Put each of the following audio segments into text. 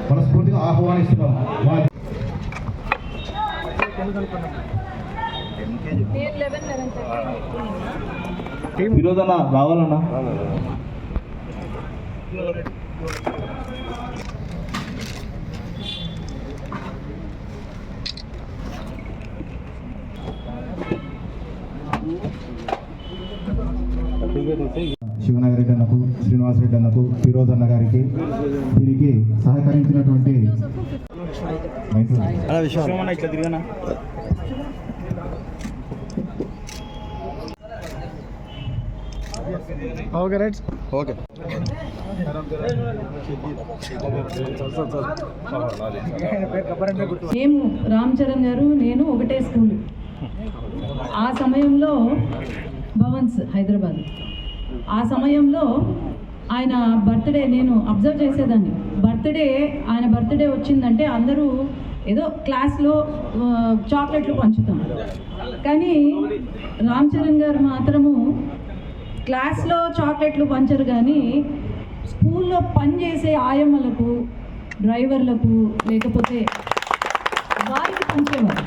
మనస్ఫూర్తిగా ఆహ్వానిస్తున్నాం. విరోధన రావాలన్నా శివనాగరెడ్డి అన్నకు, శ్రీనివాసరెడ్డి అన్నకు, ఫిరోజ్ అన్న గారికి దీనికి సహకరించినటువంటి మేము రామ్ చరణ్ గారు నేను ఒకటే స్కూల్. ఆ సమయంలో భవన్స్ హైదరాబాద్. ఆ సమయంలో ఆయన బర్త్డే నేను అబ్జర్వ్ చేసేదాన్ని. ఆయన బర్త్డే వచ్చిందంటే అందరూ ఏదో క్లాస్లో చాక్లెట్లు పంచుతాం, కానీ రామ్ చరణ్ గారు మాత్రము క్లాస్లో చాక్లెట్లు పంచరు, కానీ స్కూల్లో పనిచేసే ఆయమ్మలకు, డ్రైవర్లకు, లేకపోతే వారికి పంచేవారు.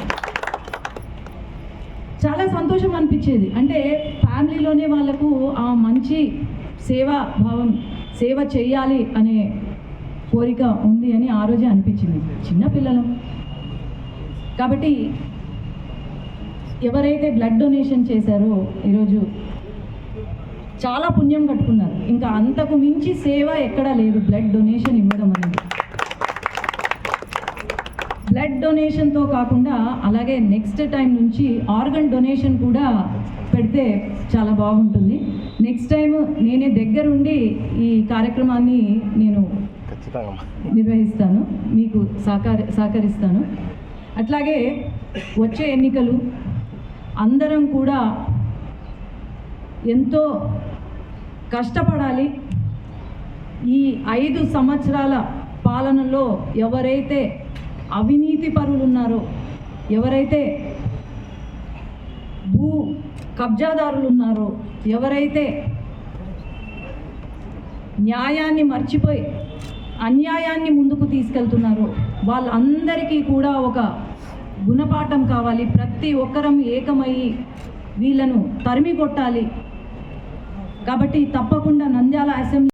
చాలా సంతోషం అనిపించేది. అంటే ఫ్యామిలీలోనే వాళ్ళకు ఆ మంచి సేవా భావం, సేవ చేయాలి అనే కోరిక ఉంది అని ఆ రోజే అనిపించింది. చిన్నపిల్లలు కాబట్టి ఎవరైతే బ్లడ్ డొనేషన్ చేశారో ఈరోజు చాలా పుణ్యం కట్టుకున్నారు. ఇంకా అంతకు మించి సేవ ఎక్కడా లేదు బ్లడ్ డొనేషన్ ఇవ్వడం అనేది. బ్లడ్ డొనేషన్తో కాకుండా అలాగే నెక్స్ట్ టైం నుంచి ఆర్గన్ డొనేషన్ కూడా పెడితే చాలా బాగుంటుంది. నెక్స్ట్ టైం నేనే దగ్గరుండి ఈ కార్యక్రమాన్ని నేను నిర్వహిస్తాను, మీకు సహకరిస్తాను. అట్లాగే వచ్చే ఎన్నికలు అందరం కూడా ఎంతో కష్టపడాలి. ఈ 5 సంవత్సరాల పాలనలో ఎవరైతే అవినీతి పరులు ఉన్నారో, ఎవరైతే భూ కబ్జాదారులు ఉన్నారో, ఎవరైతే న్యాయాన్ని మర్చిపోయి అన్యాయాన్ని ముందుకు తీసుకెళ్తున్నారో వాళ్ళందరికీ కూడా ఒక గుణపాఠం కావాలి. ప్రతి ఒక్కరం ఏకమయ్యి వీళ్ళను తరిమి కొట్టాలి. కాబట్టి తప్పకుండా నంద్యాల అసెంబ్లీ